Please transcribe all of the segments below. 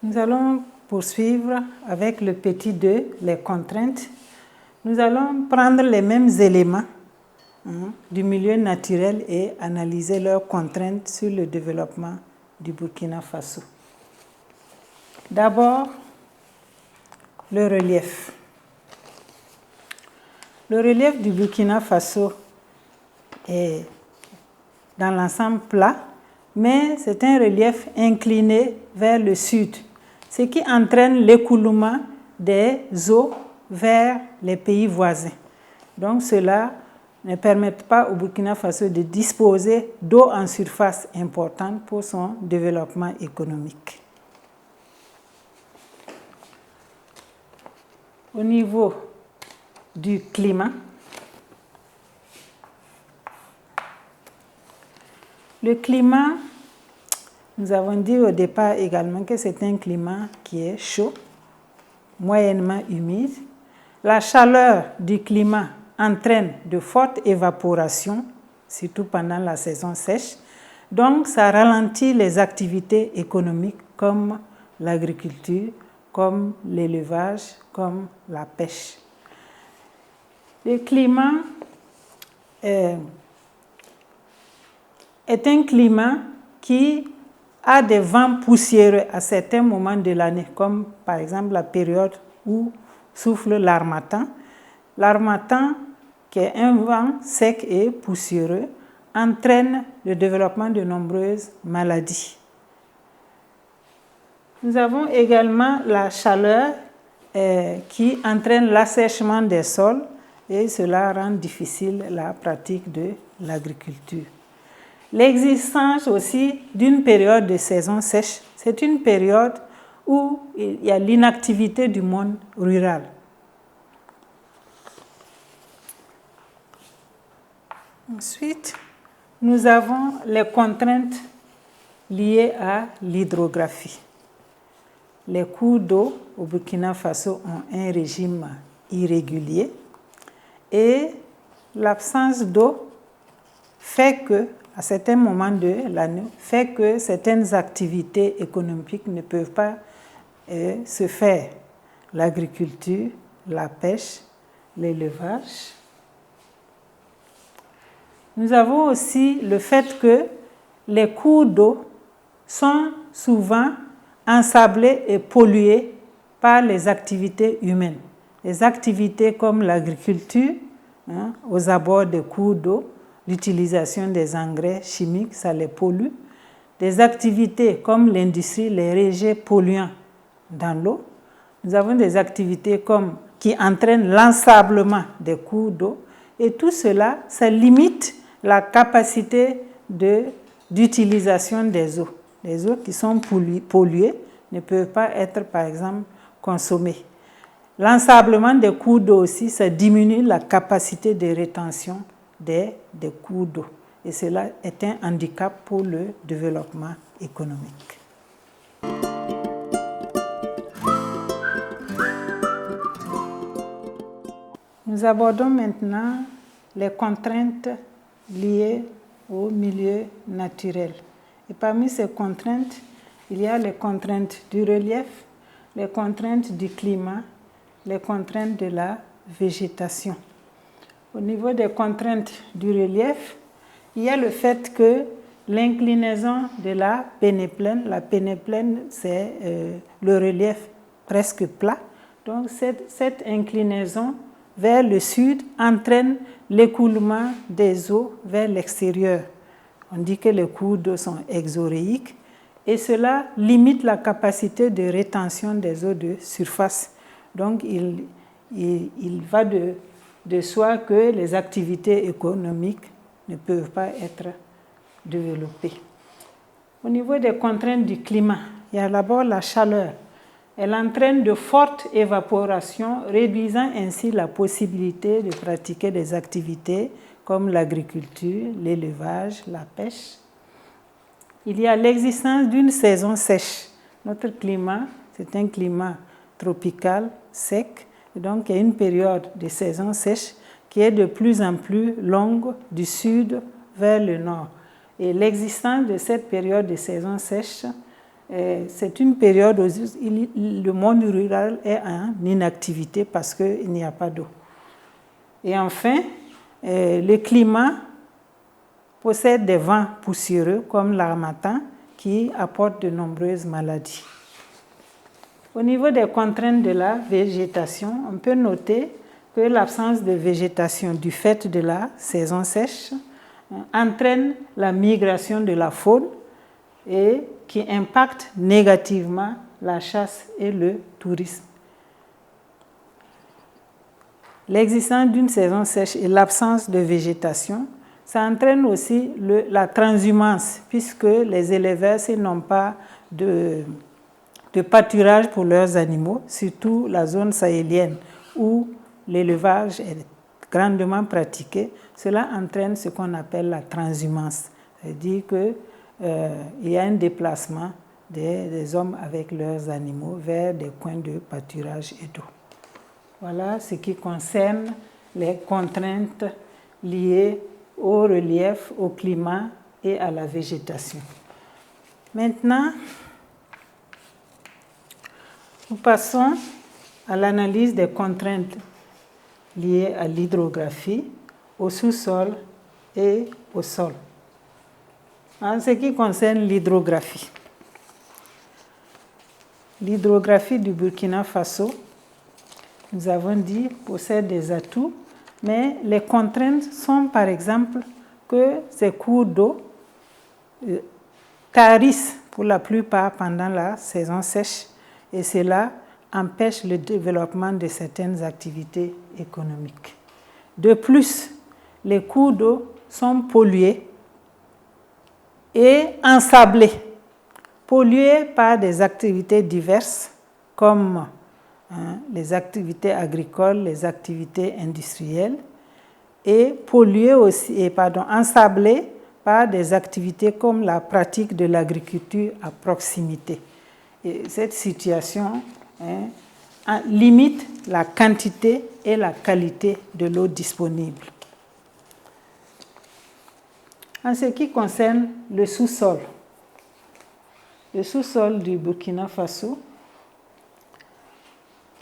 Nous allons poursuivre avec le petit 2, les contraintes. Nous allons prendre les mêmes éléments du milieu naturel et analyser leurs contraintes sur le développement du Burkina Faso. D'abord, le relief. Le relief du Burkina Faso est dans l'ensemble plat, mais c'est un relief incliné vers le sud, ce qui entraîne l'écoulement des eaux vers les pays voisins. Donc cela ne permet pas au Burkina Faso de disposer d'eau en surface importante pour son développement économique. Au niveau du climat, le climat, nous avons dit au départ également que c'est un climat qui est chaud, moyennement humide. La chaleur du climat entraîne de fortes évaporations, surtout pendant la saison sèche. Donc, ça ralentit les activités économiques comme l'agriculture, comme l'élevage, comme la pêche. Le climat est un climat qui a des vents poussiéreux à certains moments de l'année, comme par exemple la période où souffle l'harmattan. L'harmattan, qui est un vent sec et poussiéreux, entraîne le développement de nombreuses maladies. Nous avons également la chaleur qui entraîne l'assèchement des sols et cela rend difficile la pratique de l'agriculture. L'existence aussi d'une période de saison sèche, c'est une période où il y a l'inactivité du monde rural. Ensuite, nous avons les contraintes liées à l'hydrographie. Les cours d'eau au Burkina Faso ont un régime irrégulier et l'absence d'eau fait que, à certains moments de l'année, fait que certaines activités économiques ne peuvent pas se faire. L'agriculture, la pêche, l'élevage. Nous avons aussi le fait que les cours d'eau sont souvent ensablés et pollués par les activités humaines. Les activités comme l'agriculture, aux abords des cours d'eau, l'utilisation des engrais chimiques, ça les pollue. Des activités comme l'industrie, les rejets polluants dans l'eau. Nous avons des activités qui entraînent l'ensablement des cours d'eau. Et tout cela, ça limite la capacité d'utilisation des eaux. Les eaux qui sont polluées ne peuvent pas être, par exemple, consommées. L'ensablement des cours d'eau aussi, ça diminue la capacité de rétention des cours d'eau. Et cela est un handicap pour le développement économique. Nous abordons maintenant les contraintes liées au milieu naturel. Et parmi ces contraintes, il y a les contraintes du relief, les contraintes du climat, les contraintes de la végétation. Au niveau des contraintes du relief, il y a le fait que l'inclinaison de la pénéplaine, c'est le relief presque plat. Donc cette inclinaison vers le sud entraîne l'écoulement des eaux vers l'extérieur. On dit que les cours d'eau sont exoréiques et cela limite la capacité de rétention des eaux de surface. Donc il va de soi que les activités économiques ne peuvent pas être développées. Au niveau des contraintes du climat, il y a d'abord la chaleur. Elle entraîne de fortes évaporations, réduisant ainsi la possibilité de pratiquer des activités comme l'agriculture, l'élevage, la pêche. Il y a l'existence d'une saison sèche. Notre climat, c'est un climat tropical, sec, et donc il y a une période de saison sèche qui est de plus en plus longue du sud vers le nord. Et l'existence de cette période de saison sèche c'est une période où le monde rural est en inactivité parce qu'il n'y a pas d'eau. Et enfin, le climat possède des vents poussiéreux comme l'harmattan qui apportent de nombreuses maladies. Au niveau des contraintes de la végétation, on peut noter que l'absence de végétation du fait de la saison sèche entraîne la migration de la faune et qui impacte négativement la chasse et le tourisme. L'existence d'une saison sèche et l'absence de végétation, ça entraîne aussi la transhumance, puisque les éleveurs n'ont pas de pâturage pour leurs animaux, surtout la zone sahélienne où l'élevage est grandement pratiqué. Cela entraîne ce qu'on appelle la transhumance, c'est-à-dire qu'il y a un déplacement des hommes avec leurs animaux vers des coins de pâturage et d'eau. Voilà ce qui concerne les contraintes liées au relief, au climat et à la végétation. Maintenant, nous passons à l'analyse des contraintes liées à l'hydrographie, au sous-sol et au sol. En ce qui concerne l'hydrographie, l'hydrographie du Burkina Faso, nous avons dit, possède des atouts, mais les contraintes sont par exemple que ces cours d'eau tarissent pour la plupart pendant la saison sèche et cela empêche le développement de certaines activités économiques. De plus, les cours d'eau sont pollués et ensablés, pollués par des activités diverses comme les activités agricoles, les activités industrielles, et pollués aussi, ensablés par des activités comme la pratique de l'agriculture à proximité. Et cette situation limite la quantité et la qualité de l'eau disponible. En ce qui concerne le sous-sol du Burkina Faso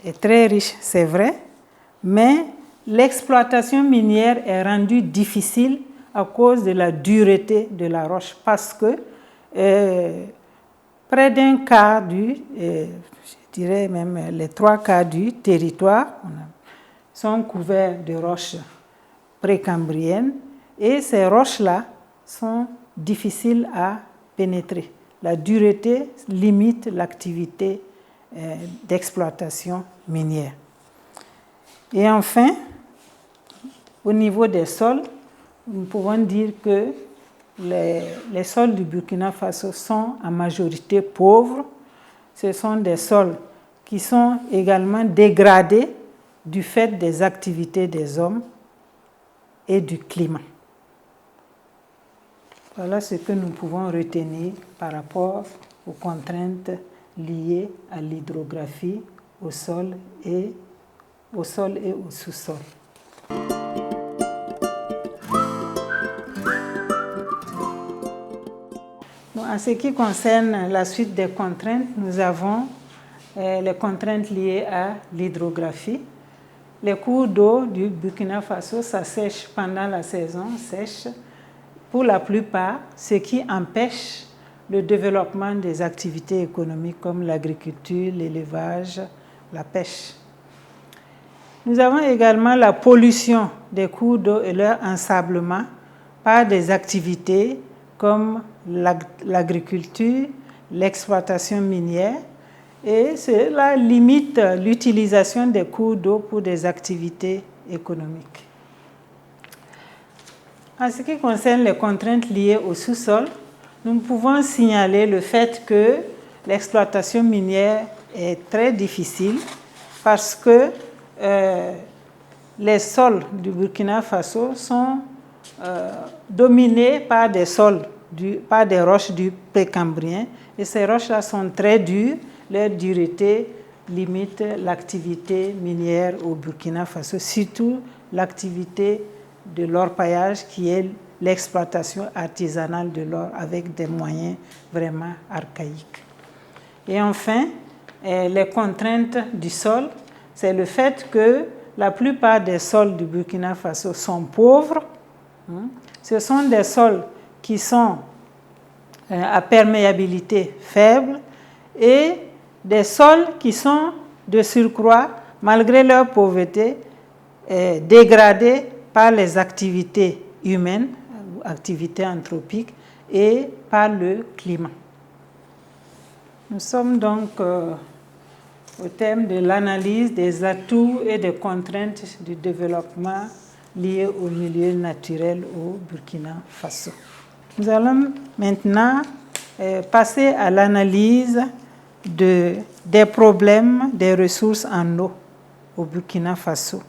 est très riche, c'est vrai, mais l'exploitation minière est rendue difficile à cause de la dureté de la roche parce que près d'un quart je dirais même les 3/4 du territoire sont couverts de roches précambriennes et ces roches-là sont difficiles à pénétrer. La dureté limite l'activité d'exploitation minière. Et enfin, au niveau des sols, nous pouvons dire que les sols du Burkina Faso sont en majorité pauvres. Ce sont des sols qui sont également dégradés du fait des activités des hommes et du climat. Voilà ce que nous pouvons retenir par rapport aux contraintes liées à l'hydrographie, au sol et au sous-sol. En ce qui concerne la suite des contraintes, nous avons les contraintes liées à l'hydrographie. Les cours d'eau du Burkina Faso s'assèchent pendant la saison sèche pour la plupart, ce qui empêche le développement des activités économiques comme l'agriculture, l'élevage, la pêche. Nous avons également la pollution des cours d'eau et leur ensablement par des activités comme l'agriculture, l'exploitation minière, et cela limite l'utilisation des cours d'eau pour des activités économiques. En ce qui concerne les contraintes liées au sous-sol, nous pouvons signaler le fait que l'exploitation minière est très difficile parce que les sols du Burkina Faso sont dominés par des roches du précambrien et ces roches-là sont très dures, leur dureté limite l'activité minière au Burkina Faso, surtout l'activité de l'orpaillage qui est l'exploitation artisanale de l'or avec des moyens vraiment archaïques. Et enfin, les contraintes du sol, c'est le fait que la plupart des sols du Burkina Faso sont pauvres. Ce sont des sols qui sont à perméabilité faible et des sols qui sont de surcroît, malgré leur pauvreté, dégradés par les activités humaines, activités anthropiques et par le climat. Nous sommes donc au thème de l'analyse des atouts et des contraintes du développement liés au milieu naturel au Burkina Faso. Nous allons maintenant passer à l'analyse des problèmes des ressources en eau au Burkina Faso.